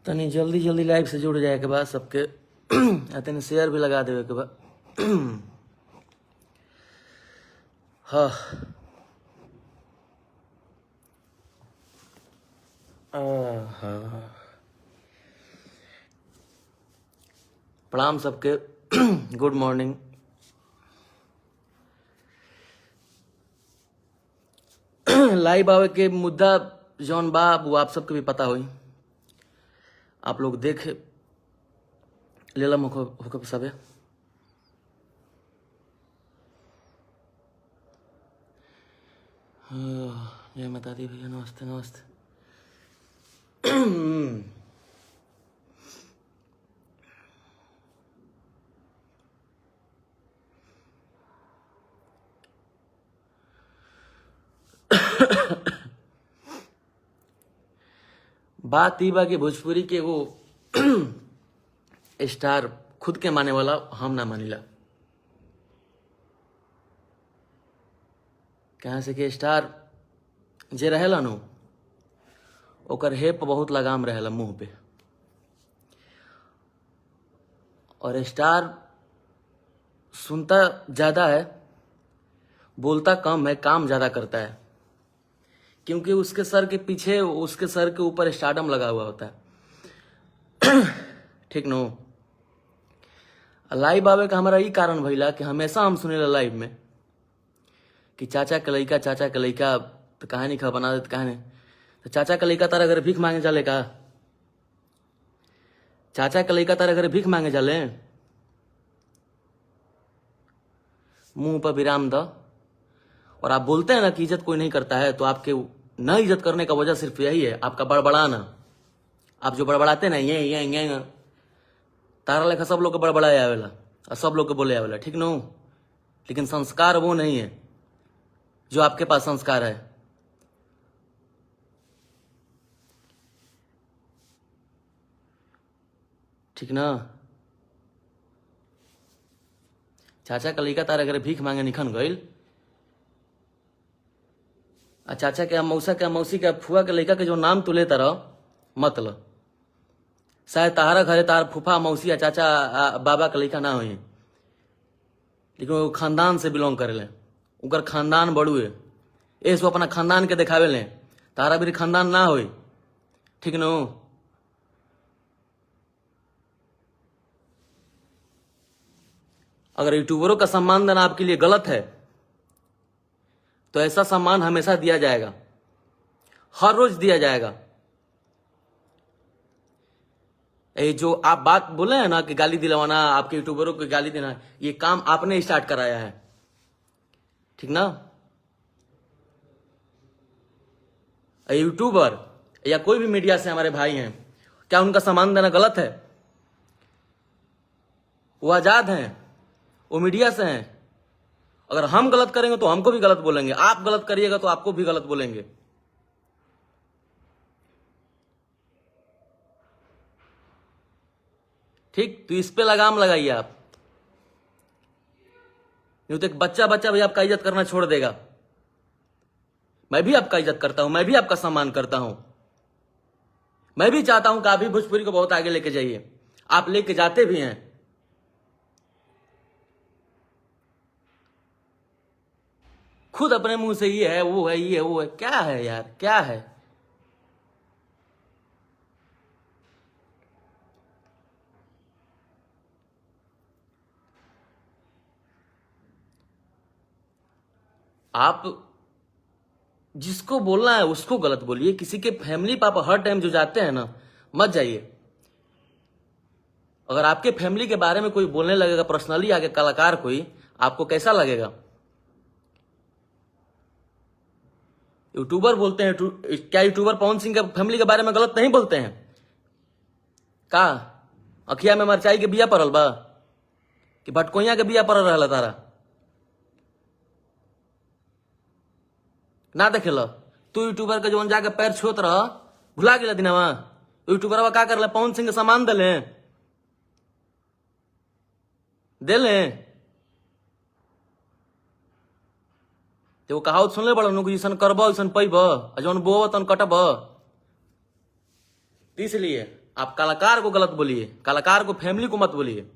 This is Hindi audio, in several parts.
तनी जल्दी जल्दी लाइव से जुड़ जाए के बाद सबके तनी शेयर भी लगा देवे के बाद। हाँ प्रणाम सबके। Good morning. लाइव आवे के मुद्दा जौन बा वो आप सबके भी पता होई, आप लोग देख लेला होके सबे। जय माता दी भैया, नमस्ते नमस्ते। बात ई बा कि भोजपुरी के वो स्टार खुद के माने वाला हम ना मानिला। कहाँ से कि स्टार जे रहेला नु ओकर हेप बहुत लगाम रहेला मुंह पे, और स्टार सुनता ज्यादा है, बोलता कम है, काम ज्यादा करता है, क्योंकि उसके सर के पीछे, उसके सर के ऊपर स्टारडम लगा हुआ होता है। ठीक नो। लाइव आवे का हमारा ई कारण भइला कि हमेशा हम सुनेला लाइव में कि चाचा के लइका, चाचा के लइका तो कहानी खा बना देते कहानी। तो चाचा के लइका तारा घर भीख मांगे जाले का? चाचा के लइका तारा घर भीख मांगे जाले? मुंह पर विराम दो। और आप बोलते हैं ना कि इज्जत कोई नहीं करता है, तो आपके न इज्जत करने का वजह सिर्फ यही है, आपका बड़बड़ाना। आप जो बड़बड़ाते ना ये तारा लेखा सब लोग के बड़बड़ाए आवेला और सब लोग के बोले आवेला, ठीक नो। लेकिन संस्कार वो नहीं है जो आपके पास संस्कार है। ठीक ना। चाचा का लइका तारा घर भीख मांगे निखन गइल, चाचा के मौसा के मौसी के फुआ के लइका के जो नाम तू लेता रह, मतलब शायद तारा घरे तार फूफा मौसी या चाचा बाबा के लइका ना होई, लेकिन वो खानदान से बिलोंग करेले, उनकर खानदान बड़ू है, एस वो अपना खानदान के दिखावे ले। तारा भी खानदान ना होई, ठीक नो। अगर यूट्यूबरों का सम्मान देना आपके लिए गलत है तो ऐसा सम्मान हमेशा दिया जाएगा, हर रोज दिया जाएगा। ये जो आप बात बोले हैं ना कि गाली दिलवाना, आपके यूट्यूबरों को गाली देना, ये काम आपने स्टार्ट कराया है, ठीक ना। यूट्यूबर या कोई भी मीडिया से हमारे भाई हैं, क्या उनका सम्मान देना गलत है? वो आजाद हैं, वो मीडिया से हैं। अगर हम गलत करेंगे तो हमको भी गलत बोलेंगे, आप गलत करिएगा तो आपको भी गलत बोलेंगे। ठीक, तो इस पे लगाम लगाइए आप, नहीं तो एक बच्चा भी आपका इज्जत करना छोड़ देगा। मैं भी आपका इज्जत करता हूं, मैं भी आपका सम्मान करता हूं, मैं भी चाहता हूं कि आप भी भोजपुरी को बहुत आगे लेके जाइए, आप लेके जाते भी हैं। खुद अपने मुंह से ये है वो है, ये है वो है, क्या है यार, क्या है? आप जिसको बोलना है उसको गलत बोलिए। किसी के फैमिली पर आप हर टाइम जो जाते हैं ना, मत जाइए। अगर आपके फैमिली के बारे में कोई बोलने लगेगा पर्सनली आगे, कलाकार कोई, आपको कैसा लगेगा? यूट्यूबर बोलते हैं, क्या यूट्यूबर पवन सिंह के फैमिली के बारे में गलत नहीं बोलते हैं? का अखिया में मरचाई के बिया पड़ल बा? कि भटकोइया के बिया पर रहला तारा ना देखेल। तू यूट्यूबर के जवन जाके पैर छूत रह, भुला गेला दिनवा। यूट्यूबर का कर ले, पवन सिंह के सामान दे तो कहावत सुनले बड़ा नु, जैसन करब वैसन पैब, जौन बोब तन कटब। इसलिए आप कलाकार को गलत बोलिए, कलाकार को, फैमिली को मत बोलिए।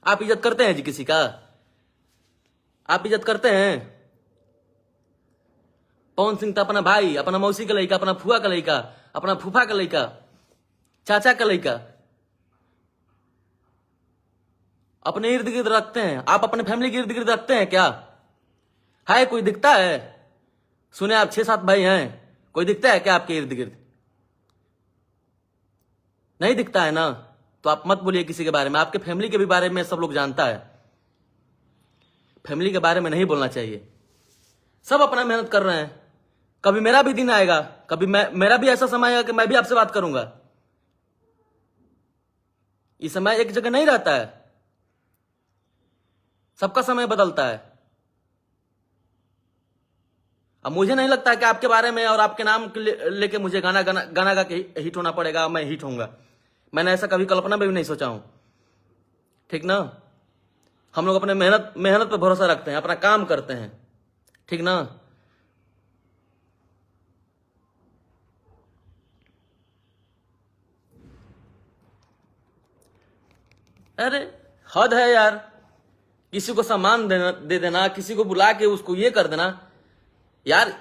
आप इज्जत करते हैं जी किसी का? आप इज्जत करते हैं? पवन सिंह तो अपना भाई, अपना मौसी का लड़का, अपना फुआ का लड़का, अपना फूफा का लड़का, चाचा का लड़का अपने इर्द गिर्द रखते हैं। आप अपने फैमिली के इर्द गिर्द रखते हैं क्या? है कोई दिखता है? सुने आप 6-7 भाई हैं, कोई दिखता है क्या आपके इर्द गिर्द? नहीं दिखता है ना, तो आप मत बोलिए किसी के बारे में। आपके फैमिली के भी बारे में सब लोग जानता है, फैमिली के बारे में नहीं बोलना चाहिए। सब अपना मेहनत कर रहे हैं। कभी मेरा भी दिन आएगा, कभी मेरा भी ऐसा समय आएगा कि मैं भी आपसे बात करूंगा। ये समय एक जगह नहीं रहता है, सबका समय बदलता है। अब मुझे नहीं लगता कि आपके बारे में और आपके नाम लेके मुझे गाना गा के हिट होना पड़ेगा, मैं हिट होऊंगा। मैंने ऐसा कभी कल्पना में भी नहीं सोचा हूं, ठीक ना। हम लोग अपने मेहनत पे भरोसा रखते हैं, अपना काम करते हैं, ठीक ना। अरे हद है यार, किसी को सम्मान दे देना, किसी को बुला के उसको ये कर देना यार।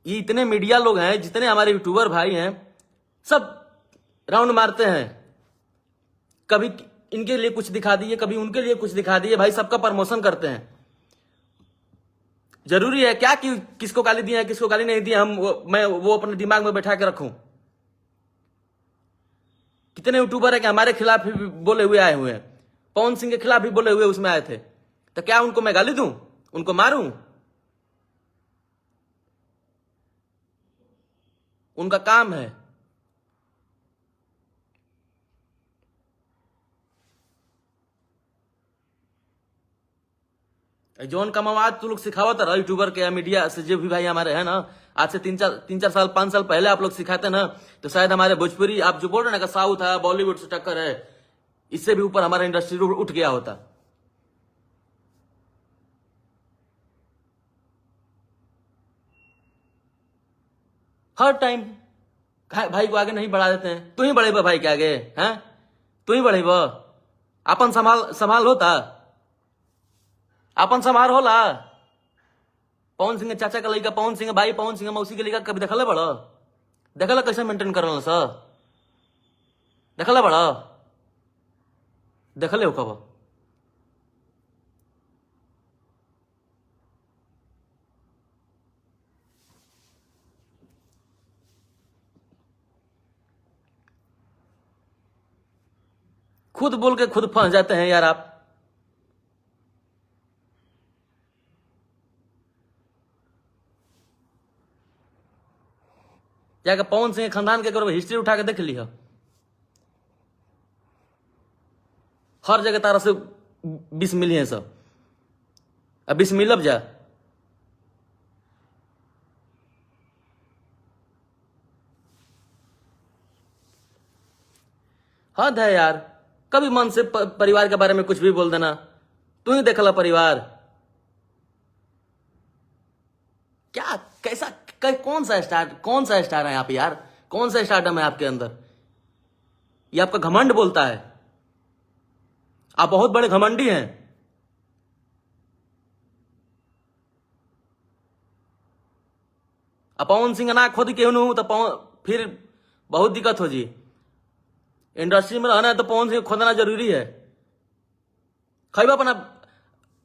ये इतने मीडिया लोग हैं, जितने हमारे यूट्यूबर भाई हैं, सब राउंड मारते हैं। कभी इनके लिए कुछ दिखा दिए, कभी उनके लिए कुछ दिखा दिए, भाई सबका प्रमोशन करते हैं। जरूरी है क्या कि किसको गाली दिया है, किसको गाली नहीं दिया मैं वो अपने दिमाग में बैठा के रखूं? कितने यूट्यूबर है कि हमारे खिलाफ भी बोले हुए आए हुए हैं, पवन सिंह के खिलाफ भी बोले हुए उसमें आए थे। तो क्या उनको मैं गाली दूं, उनको मारूं? उनका काम है। जौन का मवाद तू लोग सिखावत रहा यूट्यूबर के या मीडिया से, जो भी भाई हमारे है ना, आज से 3-4 साल 5 साल पहले आप लोग सिखाते ना, तो शायद हमारे भोजपुरी, आप जो बोल रहे ना कि साउथ है, बॉलीवुड से टक्कर है, इससे भी ऊपर हमारा इंडस्ट्री उठ गया होता। हर टाइम भाई को आगे नहीं बढ़ा देते हैं। तू ही बढ़ेबा भाई के आगे, हैं? तू ही बढ़ेबा? अपन संभाल होता, अपन संभाल होला। पवन सिंह चाचा का लड़का, पवन सिंह भाई, पवन सिंह मौसी के लड़का कभी देखल बड़ा? देखल कैसे मेंटेन करल स? देखल बड़ा? देखले हो कब? खुद बोल के खुद फंस जाते हैं यार आप। जाकर पवन सिंह खानदान के करो हिस्ट्री उठा के देख लिया, हर जगह तारा से 20 मिली है सब। अब 20 मिलब जा। हद है यार, कभी मन से परिवार के बारे में कुछ भी बोल देना। तू ही देखला परिवार क्या कैसा कौन सा स्टार है आप यार? कौन सा स्टारडम है आपके अंदर? ये आपका घमंड बोलता है। आप बहुत बड़े घमंडी हैं। पवन सिंह ना खुद के तो फिर बहुत दिक्कत हो जी। इंडस्ट्री में रहना है तो पवन सिंह खोदना जरूरी है। खैबा अपना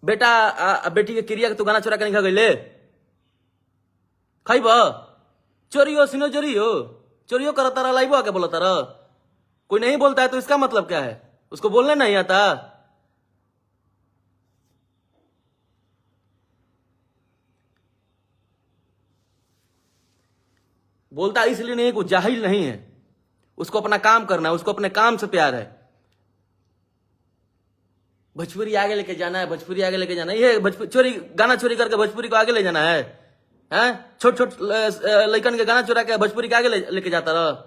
बेटा बेटी के क्रिया के तू गाना चुरा के निकल गई ले। खैबा चोरियो सिनो चोरियो करता रहा, लाइबो आके बोलता रहा। कोई नहीं बोलता है तो इसका मतलब क्या है? उसको बोलने नहीं आता? बोलता इसलिए नहीं है, कोई जाहिल नहीं है। उसको अपना काम करना है, उसको अपने काम से प्यार है। भोजपुरी आगे लेके जाना है, भोजपुरी आगे लेके जाना है, ये भोजपुरी चोरी गाना चोरी करके भोजपुरी को आगे ले जाना है? हैं? छोट छोट लड़कन के गाना चुरा के भोजपुरी के आगे लेके जाता रह?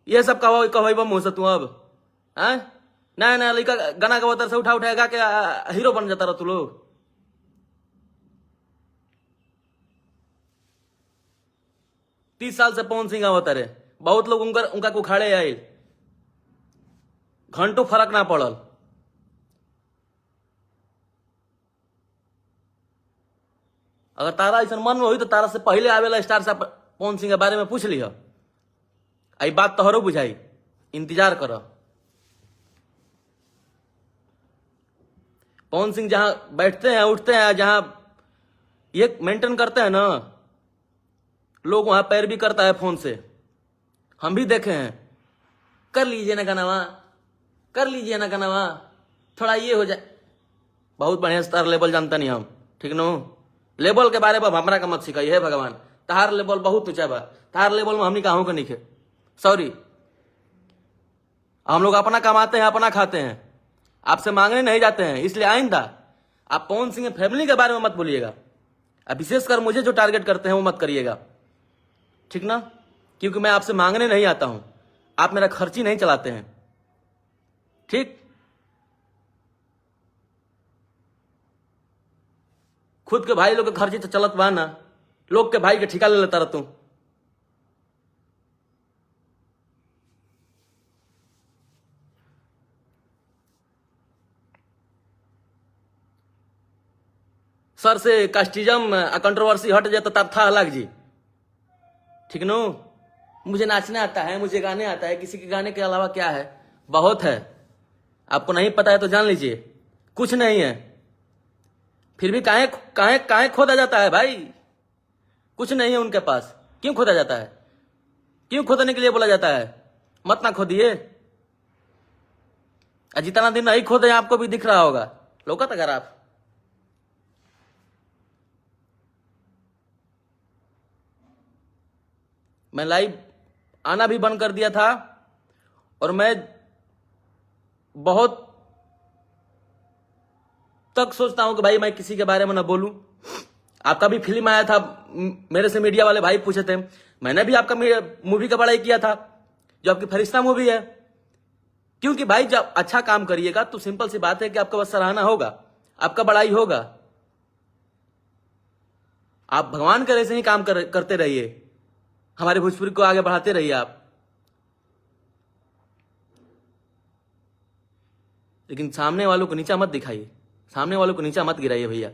ये सब कहो मुंह से तू अब? हैं? नया नया लड़का गाना का उतर से उठा गा के हीरो बन जाता रह तू लोग। तीस साल से पवन सिंह होता रे, बहुत लोग उनका उखाड़े आए, घंटों फर्क ना पड़ल। अगर तारा ऐसा मन में हुई तो तारा से पहले आवेला स्टार से पवन सिंह के बारे में पूछ लिया। आई बात तोहरो बुझाई, इंतजार कर। पवन सिंह जहां बैठते हैं उठते हैं, जहां ये मेंटेन करते हैं ना लोग, वहां पैर भी करता है फोन से, हम भी देखे हैं। कर लीजिए ना गाना, कर लीजिए ना गाना, थोड़ा ये हो जाए। बहुत बढ़िया स्टार लेवल जानता नहीं हम, ठीक नो? लेवल के बारे में हमरा का मत सिखाई है भगवान। तहार लेवल बहुत ऊंचा बा, तहार लेवल में हमनी कहूं के नहीं खे, सॉरी। हम लोग अपना कमाते हैं, अपना खाते हैं, आपसे मांगने नहीं जाते हैं। इसलिए आइंदा आप पवन सिंह फैमिली के बारे में मत बोलिएगा, विशेषकर मुझे जो टारगेट करते हैं वो मत करिएगा, ठीक ना? क्योंकि मैं आपसे मांगने नहीं आता हूं, आप मेरा खर्ची नहीं चलाते हैं, ठीक? खुद के भाई लोग के खर्ची तो चलत बा ना, लोग के भाई के ठिका ले लेता रह तू। सर से कास्टिज्म कंट्रोवर्सी हट जाए तो तब था अलग जी, ठीक नो? मुझे नाचने आता है, मुझे गाने आता है, किसी के गाने के अलावा क्या है? बहुत है, आपको नहीं पता है तो जान लीजिए, कुछ नहीं है। फिर भी काहे काहे काहे खोदा जाता है भाई? कुछ नहीं है उनके पास, क्यों खोदा जाता है? क्यों खोदने के लिए बोला जाता है? मत ना खोदिए। जितना दिन नहीं खोदे आपको भी दिख रहा होगा, लोकत अगर आप। मैं लाइव आना भी बंद कर दिया था और मैं बहुत तक सोचता हूं कि भाई मैं किसी के बारे में ना बोलूं। आपका भी फिल्म आया था, मेरे से मीडिया वाले भाई पूछे थे, मैंने भी आपका मूवी का बड़ाई किया था, जो आपकी फरिश्ता मूवी है। क्योंकि भाई जब अच्छा काम करिएगा तो सिंपल सी बात है कि आपका बस सराहना होगा, आपका बड़ाई होगा। आप भगवान करे से ही काम करते रहिए, हमारे भोजपुरी को आगे बढ़ाते रहिए आप। लेकिन सामने वालों को नीचा मत दिखाइए, सामने वालों को नीचा मत गिराइए भैया।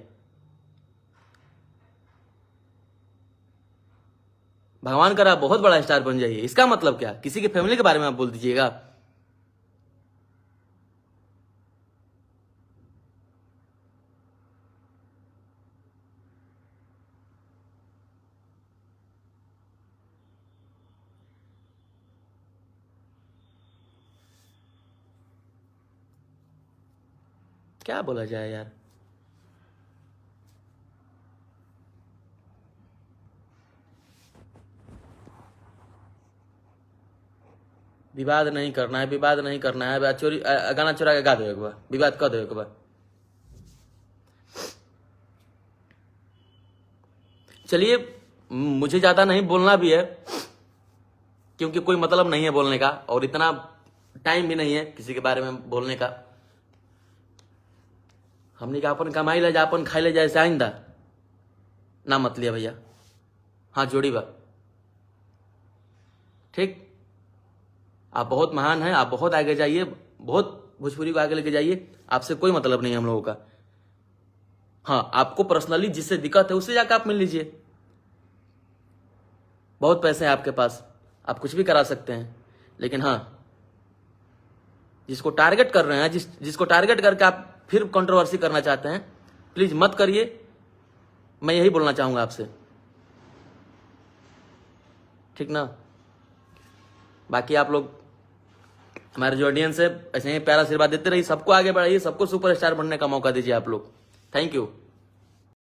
भगवान करा बहुत बड़ा स्टार बन जाइए, इसका मतलब क्या? किसी की फैमिली के बारे में आप बोल दीजिएगा? क्या बोला जाए यार? विवाद नहीं करना है, विवाद नहीं करना है। चोरी गाना चुरा के गा दो एक बार, विवाद कर दो एक बार। चलिए, मुझे ज्यादा नहीं बोलना भी है, क्योंकि कोई मतलब नहीं है बोलने का, और इतना टाइम भी नहीं है किसी के बारे में बोलने का। हमने का अपन कमाई ले जा, अपन खाई ले जाए, आइंदा ना मत लिया भैया। हाँ जोड़ी बा, ठीक? आप बहुत महान हैं, आप बहुत आगे जाइए, बहुत भोजपुरी को आगे लेके जाइए, आपसे कोई मतलब नहीं है हम लोगों का। हाँ, आपको पर्सनली जिससे दिक्कत है उससे जाकर आप मिल लीजिए, बहुत पैसे हैं आपके पास, आप कुछ भी करा सकते हैं। लेकिन हाँ, जिसको टारगेट कर रहे हैं, जिसको टारगेट करके आप फिर कंट्रोवर्सी करना चाहते हैं, प्लीज मत करिए। मैं यही बोलना चाहूंगा आपसे, ठीक ना? बाकी आप लोग हमारे जो ऑडियंस है ऐसे ही प्यारा आशीर्वाद देते रहिए, सबको आगे बढ़ाइए, सबको सुपरस्टार बनने का मौका दीजिए आप लोग। Thank you.